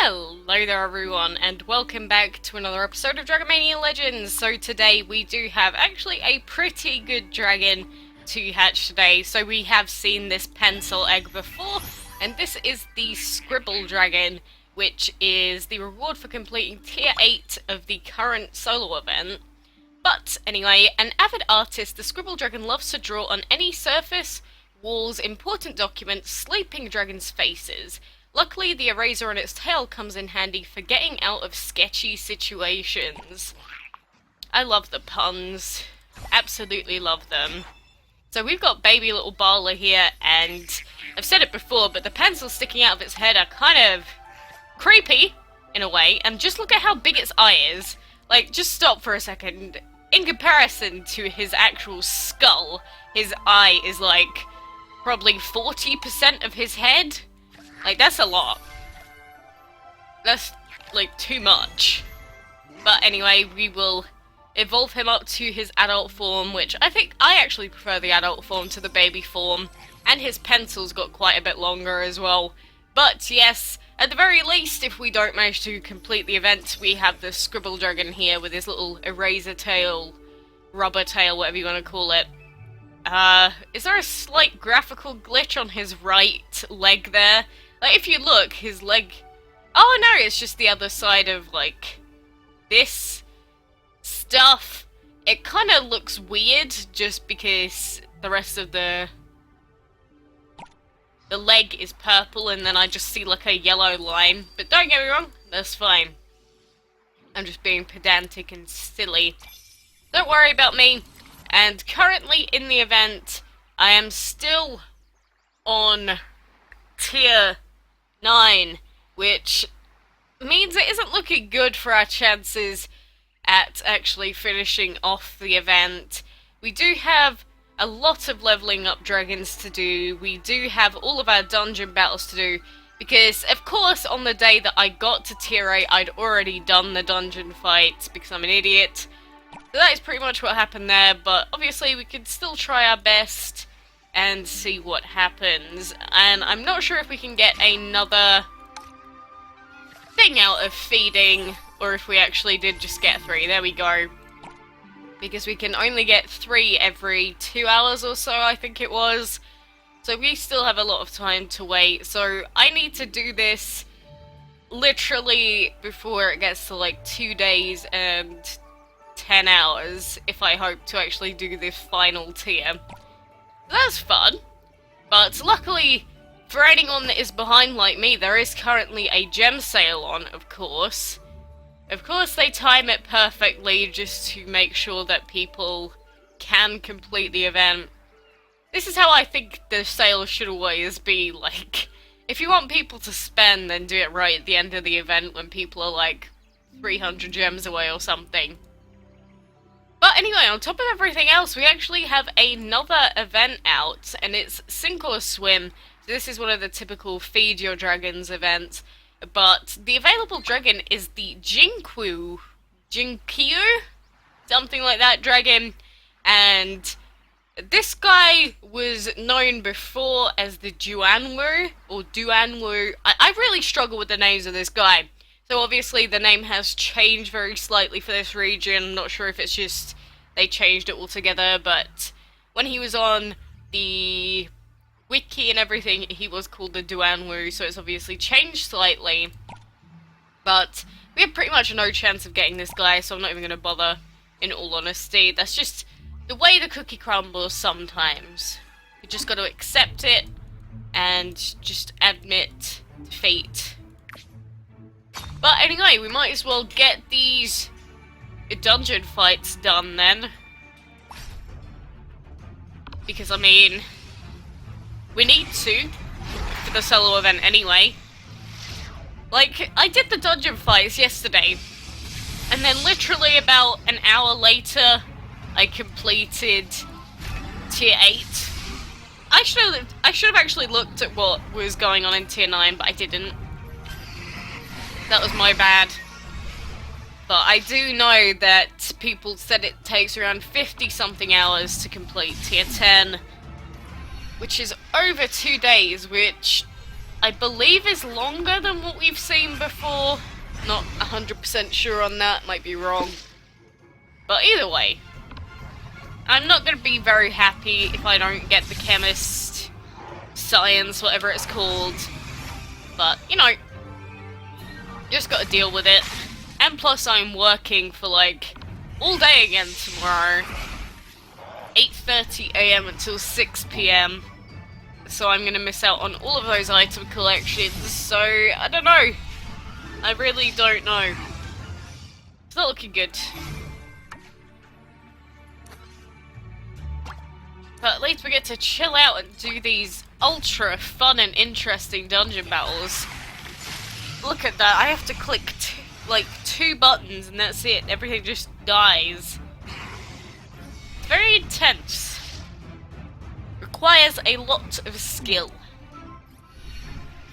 Hello there everyone, and welcome back to another episode of Dragon Mania Legends. So today we do have actually a pretty good dragon to hatch today. So we have seen this pencil egg before, and this is the Scribble Dragon, which is the reward for completing tier 8 of the current solo event. But anyway, an avid artist, the Scribble Dragon loves to draw on any surface, walls, important documents, sleeping dragons' faces. Luckily, the eraser on its tail comes in handy for getting out of sketchy situations. I love the puns. Absolutely love them. So we've got baby little Bala here, and I've said it before, but the pencils sticking out of its head are kind of creepy, in a way, and just look at how big its eye is. Like, just stop for a second. In comparison to his actual skull, his eye is like probably 40% of his head. Like, that's a lot. That's, like, too much. But anyway, we will evolve him up to his adult form, which I think I actually prefer the adult form to the baby form. And his pencil's got quite a bit longer as well. But yes, at the very least, if we don't manage to complete the event, we have the Scribble Dragon here with his little eraser tail, rubber tail, whatever you want to call it. Is there a slight graphical glitch on his right leg there? Like, if you look, his leg... Oh no, it's just the other side of, like, this stuff. It kind of looks weird, just because the rest of the leg is purple, and then I just see, like, a yellow line. But don't get me wrong, that's fine. I'm just being pedantic and silly. Don't worry about me. And currently in the event, I am still on tier 9, which means it isn't looking good for our chances at actually finishing off the event. We do have a lot of leveling up dragons to do. We do have all of our dungeon battles to do, because of course on the day that I got to tier 8 I'd already done the dungeon fight because I'm an idiot. So that is pretty much what happened there, but obviously we could still try our best and see what happens. And I'm not sure if we can get another thing out of feeding, or if we actually did just get 3. There we go. Because we can only get 3 every 2 hours or so, I think it was. So we still have a lot of time to wait. So I need to do this literally before it gets to like 2 days and 10 hours, if I hope to actually do this final tier. That's fun, but luckily for anyone that is behind like me, there is currently a gem sale on, of course. Of course they time it perfectly just to make sure that people can complete the event. This is how I think the sale should always be, like, if you want people to spend, then do it right at the end of the event when people are like 300 gems away or something. But anyway, on top of everything else, we actually have another event out, and it's Sink or Swim. So this is one of the typical Feed Your Dragons events, but the available dragon is the Jinkyu, something like that dragon, and this guy was known before as the Duanwu, or Duanwu. I really struggle with the names of this guy. So obviously the name has changed very slightly for this region. I'm not sure if it's just they changed it altogether, but when he was on the wiki and everything, he was called the Duanwu, so it's obviously changed slightly. But we have pretty much no chance of getting this guy, so I'm not even going to bother, in all honesty. That's just the way the cookie crumbles sometimes. You just got to accept it and just admit defeat. But anyway, we might as well get these dungeon fights done then. Because, I mean, we need to for the solo event anyway. Like, I did the dungeon fights yesterday, and then literally about an hour later, I completed tier 8. I should have actually looked at what was going on in tier 9, but I didn't. That was my bad. But I do know that people said it takes around 50-something hours to complete tier 10, which is over 2 days, which I believe is longer than what we've seen before. Not 100% sure on that, might be wrong. But either way, I'm not going to be very happy if I don't get the Chemist, Science, whatever it's called. But, you know, just got to deal with it. And plus I'm working for like all day again tomorrow. 8:30 AM until 6 PM. So I'm going to miss out on all of those item collections. So, I don't know. I really don't know. It's not looking good. But at least we get to chill out and do these ultra fun and interesting dungeon battles. Look at that, I have to click like 2 buttons and that's it. Everything just dies. It's very intense. Requires a lot of skill.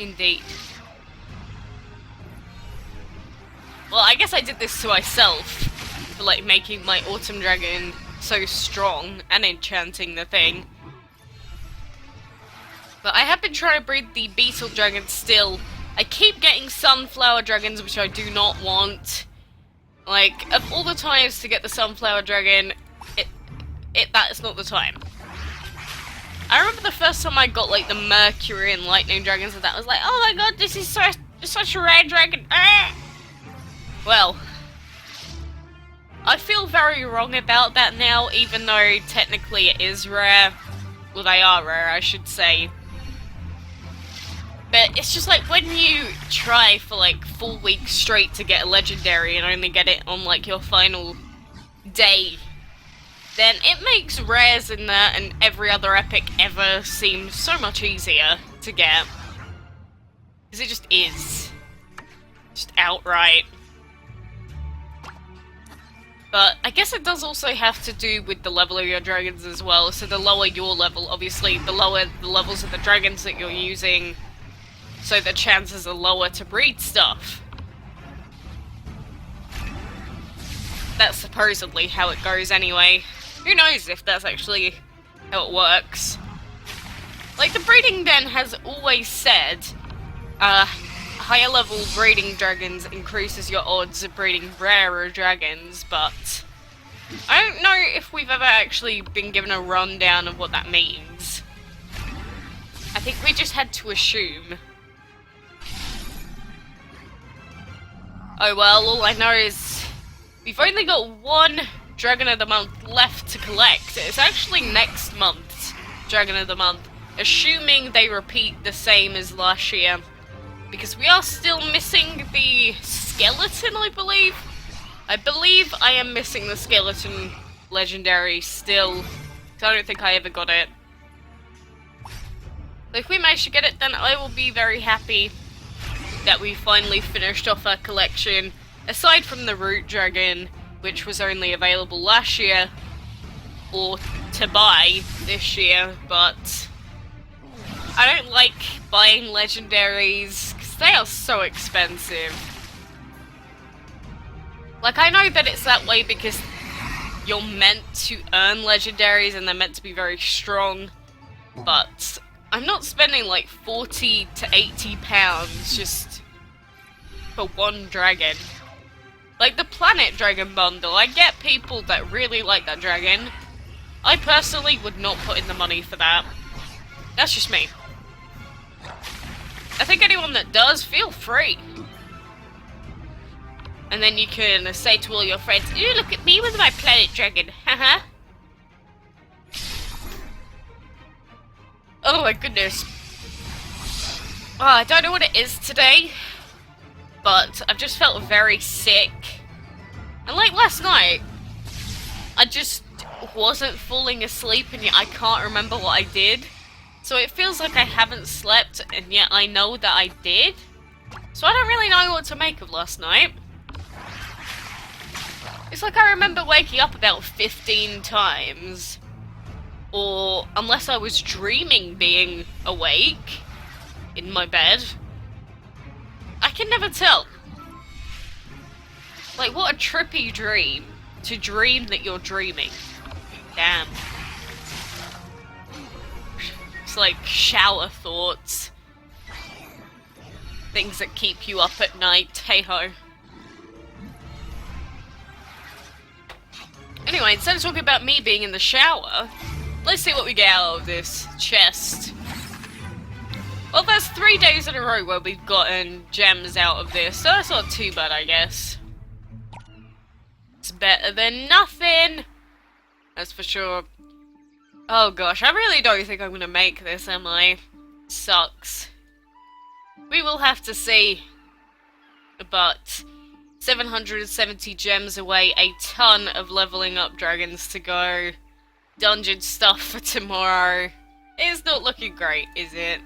Indeed. Well, I guess I did this to myself for like making my Autumn Dragon so strong and enchanting the thing. But I have been trying to breed the Beetle Dragon still. I keep getting Sunflower Dragons, which I do not want. Like, of all the times to get the Sunflower Dragon, that is not the time. I remember the first time I got like the Mercury and Lightning Dragons and that was like, oh my god, this is such a rare dragon. Ah! Well, I feel very wrong about that now, even though technically it is rare. Well, they are rare, I should say. But it's just like when you try for like 4 weeks straight to get a legendary and only get it on like your final day, then it makes rares in that and every other epic ever seem so much easier to get. Because it just is. Just outright. But I guess it does also have to do with the level of your dragons as well. So the lower your level, obviously, the lower the levels of the dragons that you're using, so the chances are lower to breed stuff. That's supposedly how it goes anyway. Who knows if that's actually how it works. Like, the breeding den has always said, higher level breeding dragons increases your odds of breeding rarer dragons, but I don't know if we've ever actually been given a rundown of what that means. I think we just had to assume. Oh well, all I know is we've only got 1 Dragon of the Month left to collect. It's actually next month's Dragon of the Month, assuming they repeat the same as last year. Because we are still missing the skeleton, I believe. I believe I am missing the skeleton legendary still. I don't think I ever got it. If we manage to get it, then I will be very happy that we finally finished off our collection. Aside from the Root Dragon, which was only available last year, or to buy this year, but I don't like buying legendaries, because they are so expensive. Like, I know that it's that way because you're meant to earn legendaries and they're meant to be very strong, but I'm not spending like 40 to 80 pounds just for 1 dragon. Like the Planet Dragon bundle, I get people that really like that dragon. I personally would not put in the money for that. That's just me. I think anyone that does, feel free. And then you can say to all your friends, "Ooh, look at me with my Planet Dragon, haha." Oh my goodness. Oh, I don't know what it is today, but I've just felt very sick. And like last night, I just wasn't falling asleep and yet I can't remember what I did. So it feels like I haven't slept and yet I know that I did. So I don't really know what to make of last night. It's like I remember waking up about 15 times. Or unless I was dreaming being awake in my bed. I can never tell. Like, what a trippy dream. To dream that you're dreaming. Damn. It's like shower thoughts. things that keep you up at night. Hey ho. Anyway, instead of talking about me being in the shower, let's see what we get out of this chest. Well, that's 3 days in a row where we've gotten gems out of this, so that's not too bad, I guess. It's better than nothing! That's for sure. Oh gosh, I really don't think I'm gonna make this, am I? Sucks. We will have to see. But 770 gems away, a ton of leveling up dragons to go. Dungeon stuff for tomorrow. It's not looking great, is it?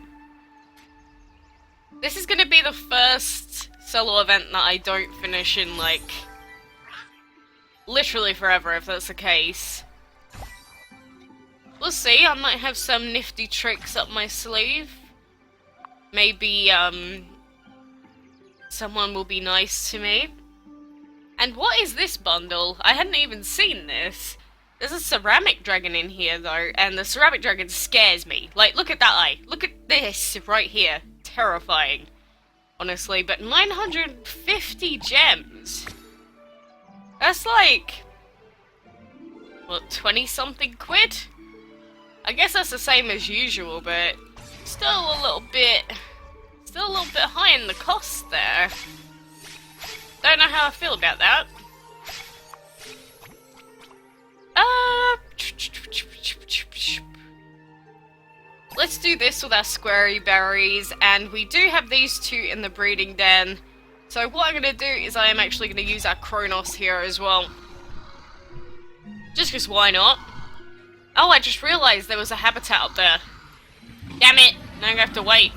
This is gonna be the first solo event that I don't finish in, like, literally forever, if that's the case. We'll see, I might have some nifty tricks up my sleeve. Maybe, someone will be nice to me. And what is this bundle? I hadn't even seen this. There's a ceramic dragon in here, though, and the ceramic dragon scares me. Like, look at that eye. Look at this right here. Terrifying, honestly. But 950 gems? That's like, what, 20-something quid? I guess that's the same as usual, but still a little bit high in the cost there. Don't know how I feel about that. Let's do this with our squarey berries, and we do have these two in the breeding den. So what I'm going to do is I am actually going to use our Kronos here as well. Just because why not? Oh, I just realised there was a habitat up there. Damn it! Now I'm going to have to wait.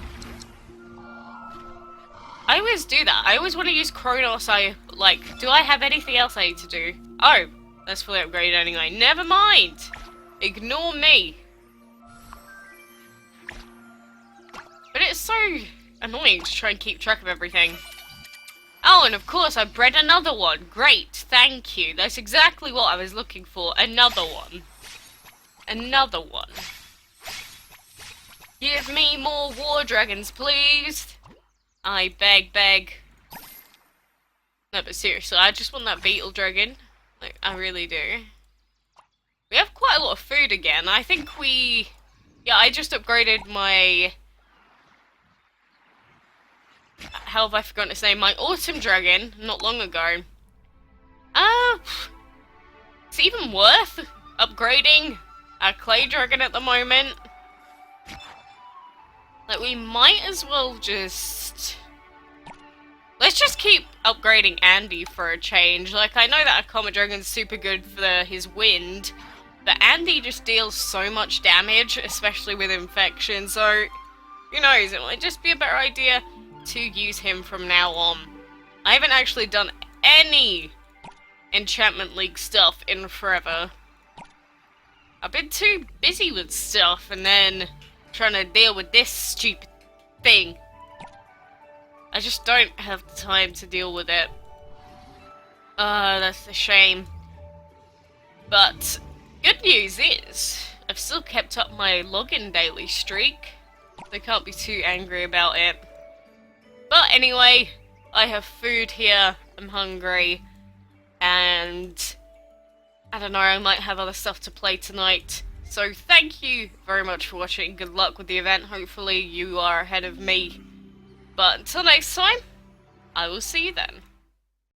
I always do that. I always want to use Kronos. Do I have anything else I need to do? Oh, that's fully upgraded anyway. Never mind! Ignore me. But it's so annoying to try and keep track of everything. Oh, and of course I bred another one. Great, thank you. That's exactly what I was looking for. Another one. Another one. Give me more war dragons, please. I beg. No, but seriously, I just want that beetle dragon. Like, I really do. We have quite a lot of food again. I think yeah, I just upgraded my... How have I forgotten its name? My autumn dragon, not long ago. It's even worth upgrading our clay dragon at the moment. Like, we might as well just... Let's just keep upgrading Andy for a change. Like, I know that our comet dragon's super good for his wind, but Andy just deals so much damage, especially with infection, so... Who knows, it might just be a better idea to use him from now on. I haven't actually done any Enchantment League stuff in forever. I've been too busy with stuff, and then trying to deal with this stupid thing. I just don't have the time to deal with it. That's a shame. But good news is, I've still kept up my login daily streak. They can't be too angry about it. But anyway, I have food here, I'm hungry, and I don't know, I might have other stuff to play tonight. So thank you very much for watching, good luck with the event, hopefully you are ahead of me. But until next time, I will see you then.